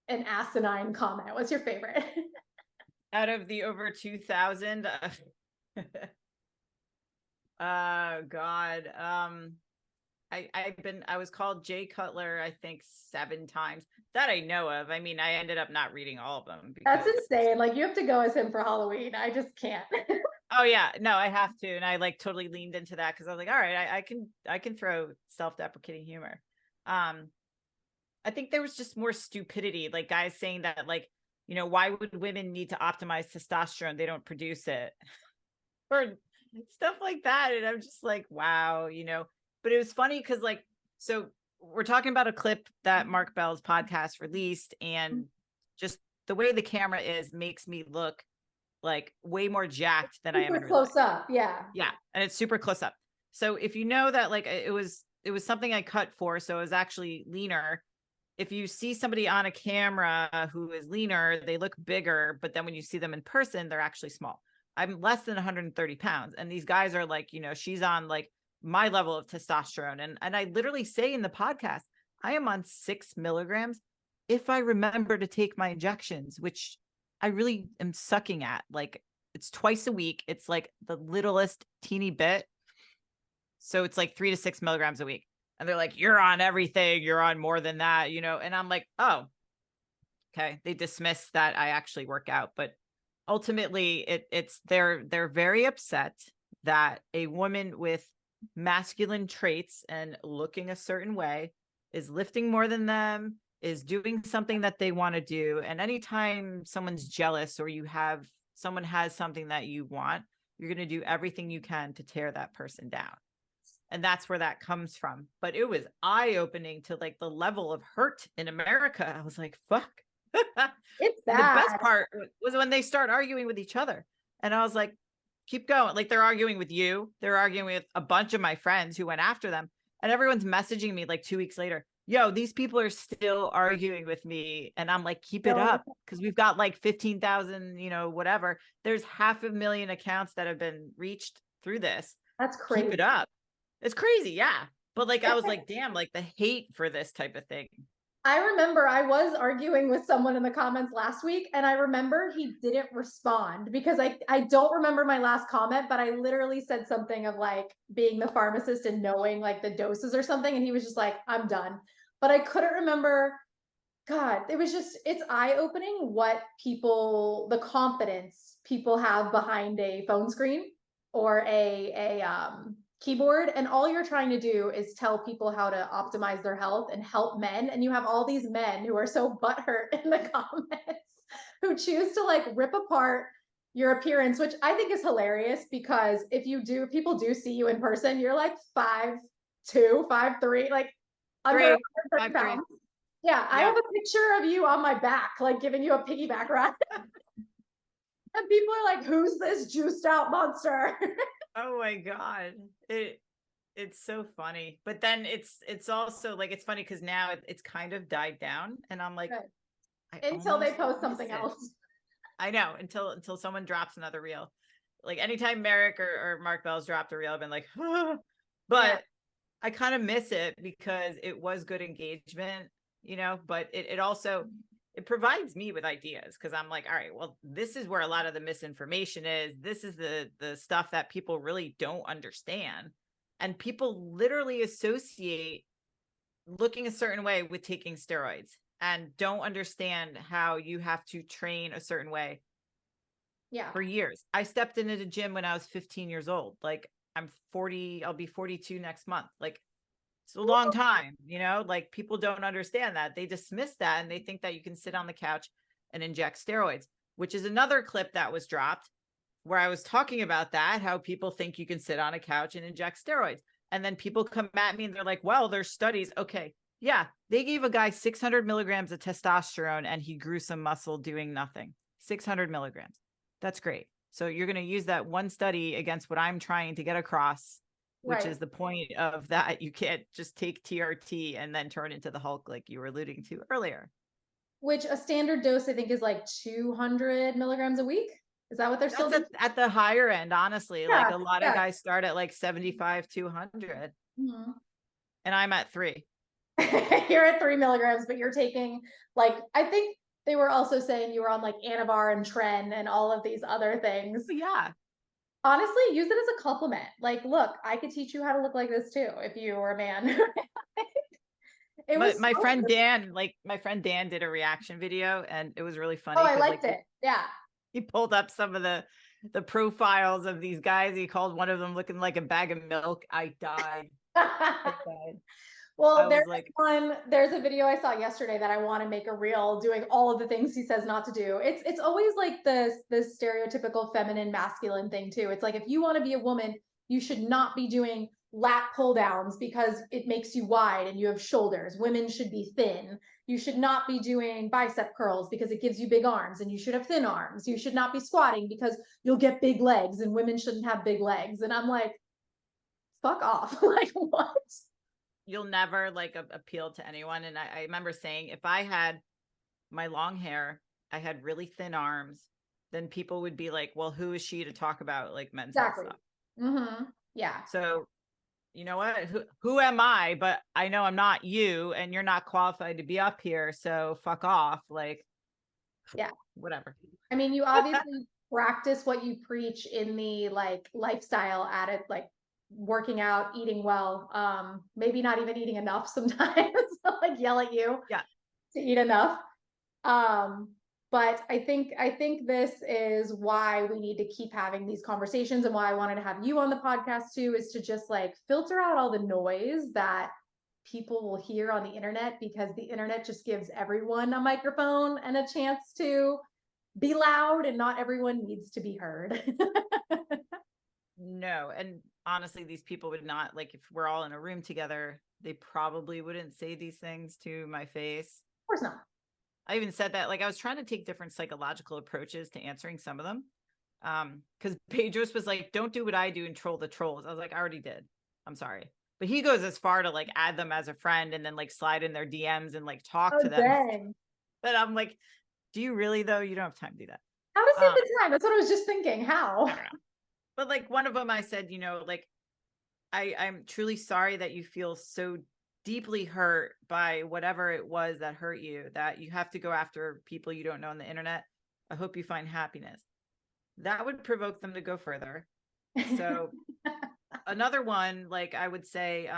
an asinine comment? What's your favorite? Out of the over 2,000, God. I was called Jay Cutler, I think 7 times that I know of. I mean, I ended up not reading all of them. That's insane. Like, you have to go as him for Halloween. I just can't. Oh yeah, no, I have to. And I like totally leaned into that because I was like, all right, I can throw self-deprecating humor. I think there was just more stupidity, like guys saying that, like, why would women need to optimize testosterone? They don't produce it. Or stuff like that. And I'm just like, wow, But it was funny because, like, so we're talking about a clip that Mark Bell's podcast released, and just the way the camera is makes me look like way more jacked than I am in real life. Close up, yeah. Yeah, and it's super close up. So if you know that, like, it was something I cut for, so it was actually leaner. If you see somebody on a camera who is leaner, they look bigger, but then when you see them in person, they're actually small. I'm less than 130 pounds, and these guys are like, she's on like my level of testosterone. And I literally say in the podcast, I am on 6 milligrams if I remember to take my injections, which I really am sucking at. Like, it's twice a week. It's like the littlest teeny bit. So it's like 3 to 6 milligrams a week. And they're like, you're on everything. You're on more than that, And I'm like, oh, okay. They dismiss that I actually work out, but ultimately they're very upset that a woman with masculine traits and looking a certain way is lifting more than them, is doing something that they want to do. And anytime someone's jealous or someone has something that you want, you're going to do everything you can to tear that person down. And that's where that comes from. But it was eye-opening to like the level of hurt in America. I was like, fuck. It's bad. The best part was when they start arguing with each other. And I was like, keep going. Like, they're arguing with you. They're arguing with a bunch of my friends who went after them. And everyone's messaging me like 2 weeks later, yo, these people are still arguing with me. And I'm like, keep it up. Because we've got like 15,000, whatever. There's 500,000 accounts that have been reached through this. That's crazy. Keep it up. It's crazy. Yeah. But like, I was like, damn, like the hate for this type of thing. I remember I was arguing with someone in the comments last week, and I remember he didn't respond because I don't remember my last comment, but I literally said something of like being the pharmacist and knowing like the doses or something. And he was just like, I'm done. But I couldn't remember. God, it's eye-opening what the confidence people have behind a phone screen or a keyboard, and all you're trying to do is tell people how to optimize their health and help men. And you have all these men who are so butthurt in the comments who choose to like rip apart your appearance, which I think is hilarious, because if people do see you in person, you're like 5'2", 5'3", like under 130 pounds. Yeah, I have a picture of you on my back, like giving you a piggyback ride. And people are like, who's this juiced out monster? Oh my God. It's so funny. But then it's also like, it's funny because now it's kind of died down, and I'm like, until they post something else. I know, until someone drops another reel. Like anytime Merrick or Mark Bell's dropped a reel, I've been like, oh. But I kind of miss it because it was good engagement, but it also, it provides me with ideas, because I'm like, all right, well, this is where a lot of the misinformation is. This is the stuff that people really don't understand. And people literally associate looking a certain way with taking steroids, and don't understand how you have to train a certain way. For years. I stepped into the gym when I was 15 years old. Like, I'm 40, I'll be 42 next month. Like, it's a long time, like people don't understand that. They dismiss that and they think that you can sit on the couch and inject steroids, which is another clip that was dropped where I was talking about that, how people think you can sit on a couch and inject steroids. And then people come at me and they're like, well, there's studies. Okay. Yeah. They gave a guy 600 milligrams of testosterone and he grew some muscle doing nothing. 600 milligrams. That's great. So you're going to use that one study against what I'm trying to get across, which is the point of that. You can't just take TRT and then turn into the Hulk like you were alluding to earlier. Which a standard dose, I think, is like 200 milligrams a week. Is that what they're still doing? At the higher end, honestly. Like a lot of guys start at like 75, 200. Mm-hmm. And I'm at 3. You're at 3 milligrams, but you're taking like, I think they were also saying you were on like Anavar and Tren and all of these other things. Yeah. Honestly, use it as a compliment. Like, look, I could teach you how to look like this too if you were a man. My friend Dan did a reaction video, and it was really funny. Oh, I liked it. Yeah. He pulled up some of the profiles of these guys. He called one of them looking like a bag of milk. I died. I died. Well, there's a video I saw yesterday that I want to make a reel doing all of the things he says not to do. It's always like this stereotypical feminine masculine thing too. It's like, if you want to be a woman, you should not be doing lat pull downs because it makes you wide and you have shoulders. Women should be thin. You should not be doing bicep curls because it gives you big arms and you should have thin arms. You should not be squatting because you'll get big legs and women shouldn't have big legs. And I'm like, fuck off. Like, what? You'll never like appeal to anyone. And I remember saying, if I had my long hair, I had really thin arms, then people would be like, well, who is she to talk about like men's health stuff? Mm-hmm. Yeah. So you know what, who am I? But I know I'm not you, and you're not qualified to be up here. So fuck off. Like, whatever. I mean, you obviously practice what you preach in the like lifestyle at it, like working out, eating well, maybe not even eating enough sometimes, like yell at you to eat enough. But I think this is why we need to keep having these conversations, and why I wanted to have you on the podcast too, is to just like filter out all the noise that people will hear on the internet, because the internet just gives everyone a microphone and a chance to be loud, and not everyone needs to be heard. No. And honestly, these people would not, like, if we're all in a room together, they probably wouldn't say these things to my face. Of course not. I even said that, like, I was trying to take different psychological approaches to answering some of them. Because Pedros was like, don't do what I do and troll the trolls. I was like, I already did. I'm sorry. But he goes as far to like add them as a friend and then like slide in their DMs and like talk to them. Dang. But I'm like, do you really though? You don't have time to do that. How does he have the time? That's what I was just thinking. How? I don't know. But like one of them, I said, like, I'm truly sorry that you feel so deeply hurt by whatever it was that hurt you, that you have to go after people you don't know on the internet. I hope you find happiness. That would provoke them to go further. So another one, like I would say,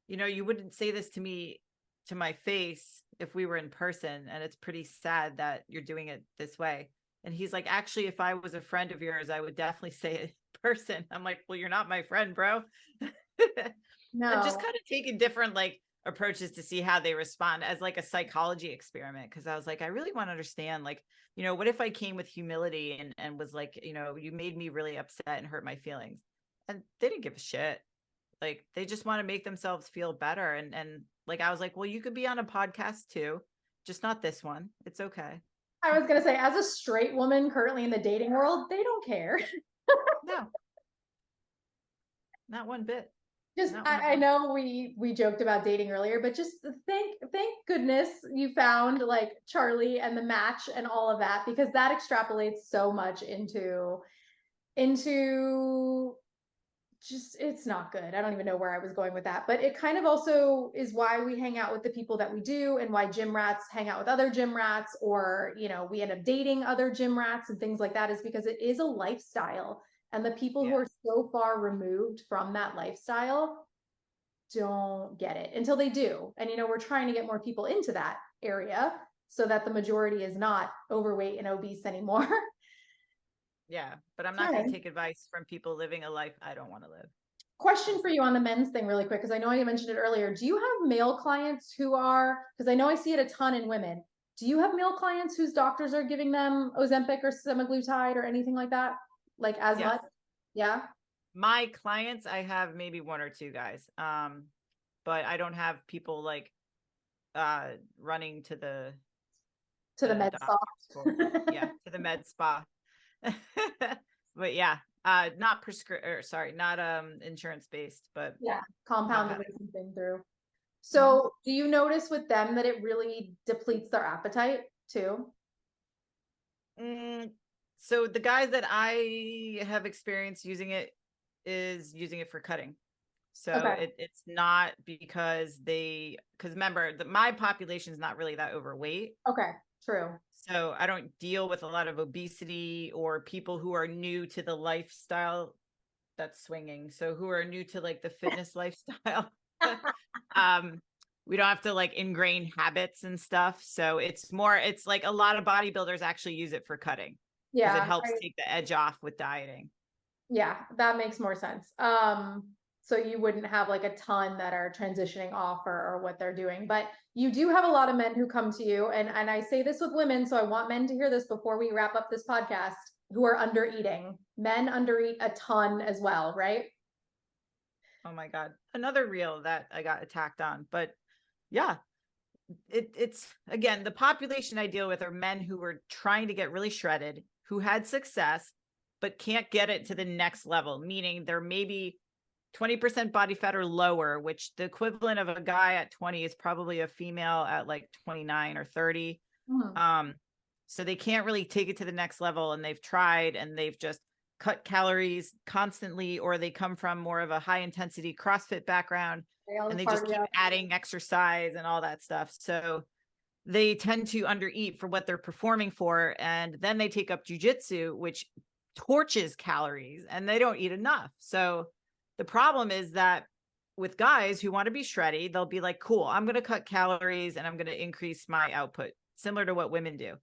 you wouldn't say this to me, to my face, if we were in person. And it's pretty sad that you're doing it this way. And he's like, actually, if I was a friend of yours, I would definitely say it in person. I'm like, well, you're not my friend, bro. And just No. kind of taking different like approaches to see how they respond as like a psychology experiment. Cause I was like, I really want to understand, like, what if I came with humility and was like, you made me really upset and hurt my feelings. And they didn't give a shit. Like they just want to make themselves feel better. And like, I was like, well, you could be on a podcast too, just not this one. It's okay. I was gonna say, as a straight woman currently in the dating world, they don't care. No, not one bit. Just Not one I bit. know we joked about dating earlier, but just thank goodness you found like Charlie and the match and all of that, because that extrapolates so much into just, it's not good. I don't even know where I was going with that, but it kind of also is why we hang out with the people that we do, and why gym rats hang out with other gym rats, or we end up dating other gym rats and things like that, is because it is a lifestyle, and the people who Yeah. are so far removed from that lifestyle don't get it until they do. And we're trying to get more people into that area so that the majority is not overweight and obese anymore. Yeah. But I'm not going to take advice from people living a life I don't want to live. Question for you on the men's thing really quick, because I know I mentioned it earlier. Do you have male clients who are, because I know I see it a ton in women, do you have male clients whose doctors are giving them Ozempic or semaglutide or anything like that? Like as Yes. much? Yeah. My clients, I have maybe one or two guys. But I don't have people like running to the med spa. Yeah, to the med spa. But yeah, not insurance based, but yeah, compounded or something through. Mm-hmm. So do you notice with them that it really depletes their appetite too? So the guys that I have experienced using it is using it for cutting. So Okay. it's not because remember that my population is not really that overweight. Okay, true. So I don't deal with a lot of obesity or people who are new to the lifestyle that's swinging. So who are new to like the fitness lifestyle. We don't have to like ingrain habits and stuff. So it's like a lot of bodybuilders actually use it for cutting because it Yeah. helps take the edge off with dieting. Yeah, that makes more sense. So you wouldn't have like a ton that are transitioning off or what they're doing, but you do have a lot of men who come to you, and I say this with women, so I want men to hear this before we wrap up this podcast, who are under eating. Men undereat a ton as well, right? Oh my God. Another reel that I got attacked on, but yeah, it's again, the population I deal with are men who were trying to get really shredded, who had success, but can't get it to the next level, meaning they're maybe 20% body fat or lower, which the equivalent of a guy at 20 is probably a female at like 29 or 30. So they can't really take it to the next level, and they've tried and they've just cut calories constantly, or they come from more of a high intensity CrossFit background and they just keep adding exercise and all that stuff. So they tend to undereat for what they're performing for. And then they take up jujitsu, which torches calories, and they don't eat enough. So the problem is that with guys who want to be shreddy, they'll be like, cool, I'm going to cut calories and I'm going to increase my output, similar to what women do.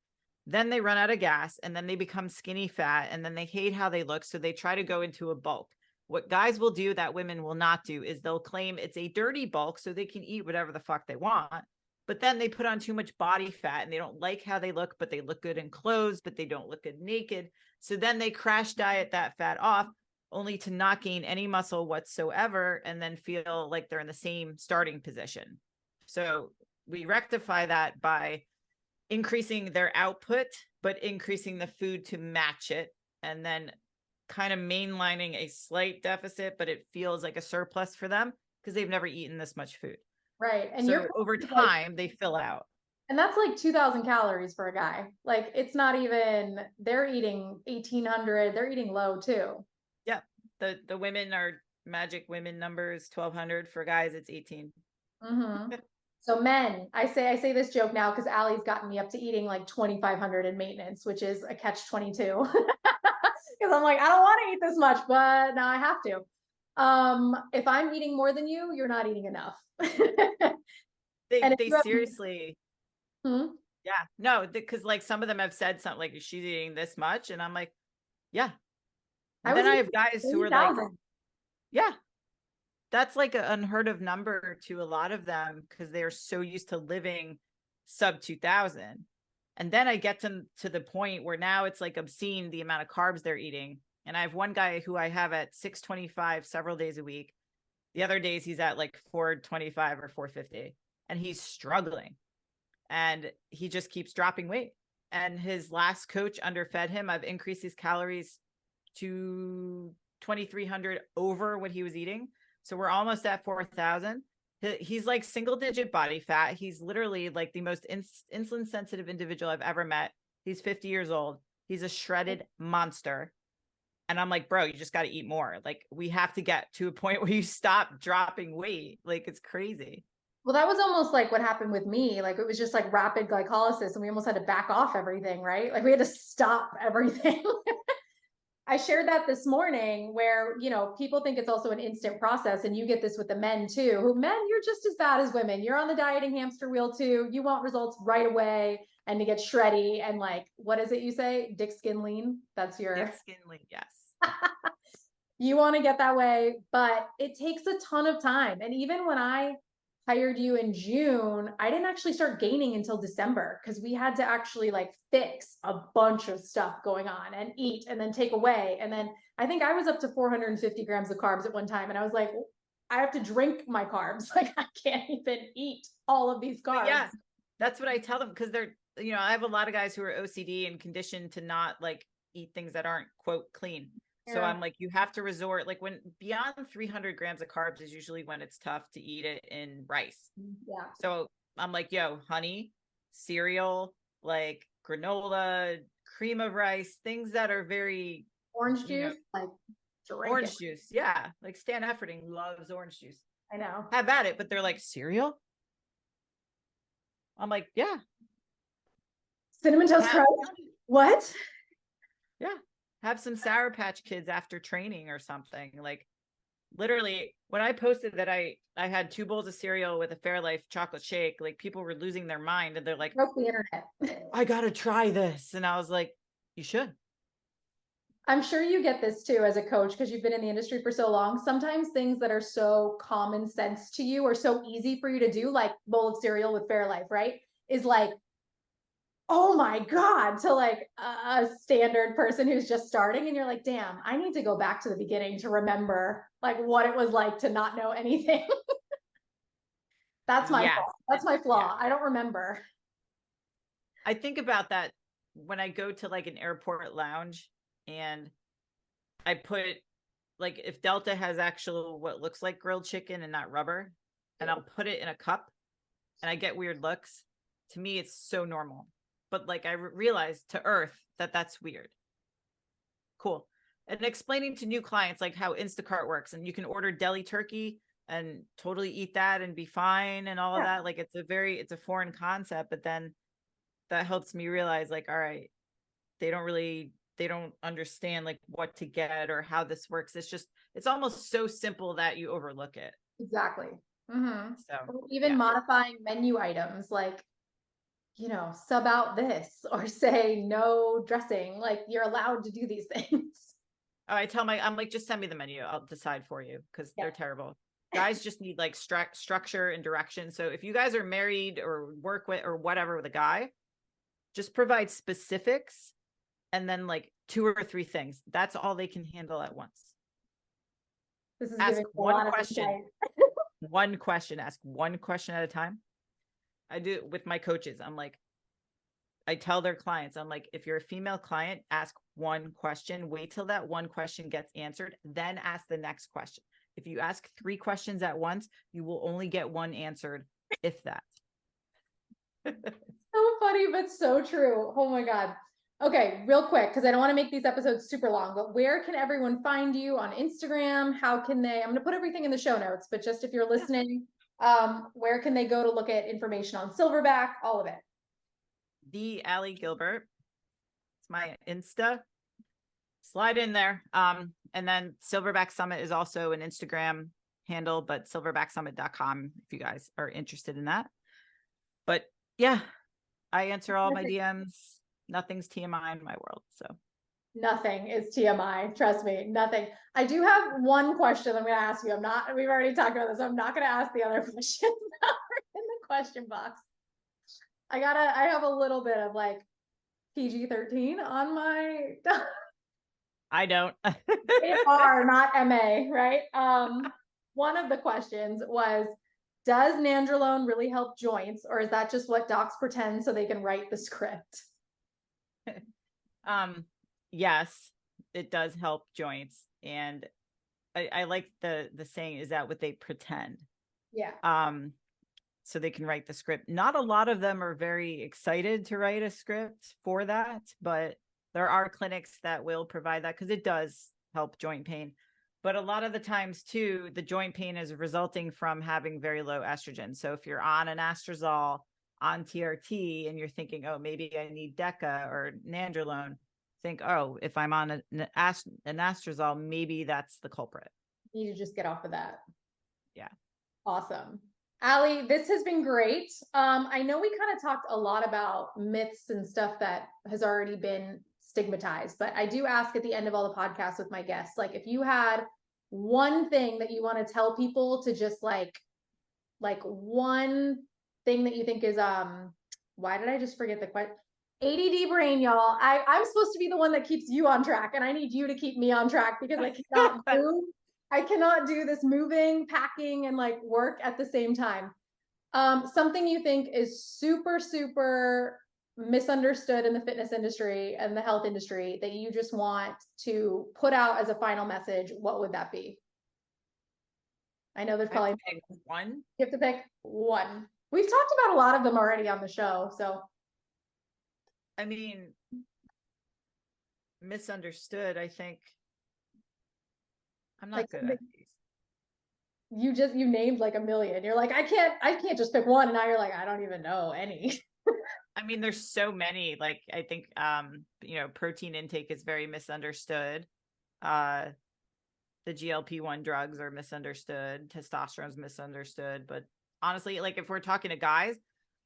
Then they run out of gas, and then they become skinny fat, and then they hate how they look. So they try to go into a bulk. What guys will do that women will not do is they'll claim it's a dirty bulk so they can eat whatever the fuck they want. But then they put on too much body fat and they don't like how they look, but they look good in clothes, but they don't look good naked. So then they crash diet that fat off, only to not gain any muscle whatsoever, and then feel like they're in the same starting position. So we rectify that by increasing their output, but increasing the food to match it, and then kind of mainlining a slight deficit, but it feels like a surplus for them because they've never eaten this much food. Right. And so over time, they fill out. And that's like 2,000 calories for a guy. Like it's not even, they're eating 1,800. They're eating low too. Yeah. The women are magic women numbers, 1,200. For guys, it's 18. So men, I say this joke now because Allie's gotten me up to eating like 2,500 in maintenance, which is a catch-22. Because I'm like, I don't want to eat this much, but now I have to. If I'm eating more than you, you're not eating enough. They seriously, Yeah, no, because like some of them have said something like she's eating this much, and I'm like, yeah. And then I have guys who are like, 30,000. yeah, that's like an unheard of number to a lot of them because they're so used to living sub 2000. And then I get to the point where now it's like obscene the amount of carbs they're eating. And I have one guy who I have at 625 several days a week. The other days he's at like 425 or 450, and he's struggling. And he just keeps dropping weight. And his last coach underfed him. I've increased his calories to 2,300 over what he was eating. So we're almost at 4,000. He's like single digit body fat. He's literally like the most insulin sensitive individual I've ever met. He's 50 years old. He's a shredded monster. And I'm like, bro, you just got to eat more. Like, we have to get to a point where you stop dropping weight. Like, it's crazy. Well, that was almost like what happened with me. Like it was just like rapid glycolysis and we almost had to back off everything, right? Like we had to stop everything. I shared that this morning where, you know, people think it's also an instant process, and you get this with the men too, who men, you're just as bad as women. You're on the dieting hamster wheel too. You want results right away and to get shreddy and like, what is it you say? Dick skin lean. That's your Dick skin lean. Yes. You want to get that way, but it takes a ton of time. And even when I hired you in June, I didn't actually start gaining until December because we had to actually like fix a bunch of stuff going on and eat and then take away. And then I think I was up to 450 grams of carbs at one time. And I was like, I have to drink my carbs. Like I can't even eat all of these carbs. Yeah, that's what I tell them because they're, you know, I have a lot of guys who are OCD and conditioned to not like eat things that aren't quote clean. So I'm like, you have to resort, like when beyond 300 grams of carbs is usually when it's tough to eat it in rice. Yeah. So I'm like, yo, honey, cereal, like granola, cream of rice, things that are very orange juice, like orange juice. Yeah. Like Stan Efferding loves orange juice. I know. Have at it, but they're like, cereal? I'm like, yeah. Cinnamon Toast Crunch? What? Yeah. Have some Sour Patch Kids after training or something. Like literally when I posted that I had 2 bowls of cereal with a Fairlife chocolate shake, like people were losing their mind and they're like, broke the internet. I got to try this. And I was like, you should. I'm sure you get this too as a coach because you've been in the industry for so long. Sometimes things that are so common sense to you or so easy for you to do, like bowl of cereal with Fairlife, right? Is like, oh my God, to like a standard person who's just starting. And you're like, damn, I need to go back to the beginning to remember like what it was like to not know anything. That's my fault. That's my flaw. I don't remember. I think about that when I go to like an airport lounge and I put like if Delta has actual what looks like grilled chicken and not rubber, and I'll put it in a cup and I get weird looks. To me, it's so normal. But like I realized to Earth that that's weird. Cool. And explaining to new clients like how Instacart works and you can order deli turkey and totally eat that and be fine and all of that. Like it's a foreign concept, but then that helps me realize like, all right, they don't understand like what to get or how this works. It's almost so simple that you overlook it. Exactly. Mm-hmm. So even modifying menu items, like, you know, sub out this or say no dressing, like you're allowed to do these things. Oh, I'm like, just send me the menu. I'll decide for you because they're terrible. Guys just need like structure and direction. So if you guys are married or work with or whatever with a guy, just provide specifics and then like 2 or 3 things. That's all they can handle at once. This is ask one question. One question. Ask one question at a time. I do it with my coaches. I'm like, I tell their clients, I'm like, if you're a female client, ask one question, wait till that one question gets answered, then ask the next question. If you ask 3 questions at once, you will only get one answered, if that. So funny, but so true. Oh my God. Okay, real quick, because I don't want to make these episodes super long, but where can everyone find you on Instagram? How can they, I'm going to put everything in the show notes, but just if you're listening, where can they go to look at information on Silverback, all of it? The Allie Gilbert. It's my Insta. Slide in there. And then Silverback Summit is also an Instagram handle, but silverbacksummit.com if you guys are interested in that. But yeah, I answer all my DMs. Nothing's TMI in my world. So nothing is TMI. Trust me, nothing. I do have one question I'm going to ask you. We've already talked about this. So I'm not going to ask the other questions that are in the question box. I have a little bit of like PG-13 on my. I don't. AR, not MA, right? One of the questions was, does nandrolone really help joints, or is that just what docs pretend so they can write the script? Yes, it does help joints. And I like the saying, is that what they pretend? Yeah. So they can write the script. Not a lot of them are very excited to write a script for that, but there are clinics that will provide that because it does help joint pain. But a lot of the times too, the joint pain is resulting from having very low estrogen. So if you're on an anastrozole, on TRT, and you're thinking, oh, maybe I need DECA or nandrolone, think, oh, if I'm on an anastrozole, maybe that's the culprit. You need to just get off of that. Yeah. Awesome. Allie, this has been great. I know we kind of talked a lot about myths and stuff that has already been stigmatized, but I do ask at the end of all the podcasts with my guests, like if you had one thing that you want to tell people to just like one thing that you think is, why did I just forget the question? ADD brain, y'all. I'm supposed to be the one that keeps you on track, and I need you to keep me on track because I cannot move. I cannot do this moving, packing, and like work at the same time. Something you think is super, super misunderstood in the fitness industry and the health industry that you just want to put out as a final message, what would that be? I know there's probably one. You have to pick one. We've talked about a lot of them already on the show, so. I mean, misunderstood, I think. I'm not like, good at these. You named like a million. You're like, I can't just pick one. And now you're like, I don't even know any. I mean, there's so many. Like, I think protein intake is very misunderstood. The GLP-1 drugs are misunderstood. Testosterone is misunderstood. But honestly, like if we're talking to guys,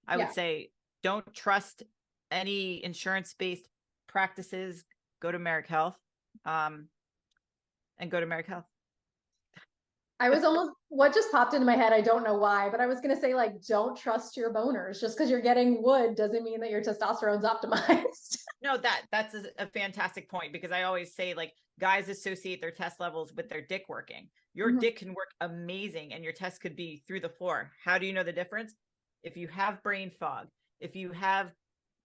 I would say don't trust any insurance-based practices. Go to Merrick Health. And go to Merrick Health. I was what just popped into my head, I don't know why, but I was going to say, like, don't trust your boners. Just because you're getting wood doesn't mean that your testosterone's optimized. No, that's a fantastic point, because I always say, like, guys associate their test levels with their dick working. Your dick can work amazing and your test could be through the floor. How do you know the difference? If you have brain fog, if you have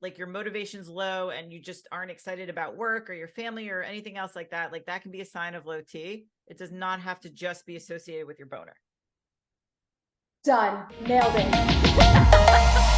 like your motivation's low and you just aren't excited about work or your family or anything else like that can be a sign of low T. It does not have to just be associated with your boner. Done. Nailed it.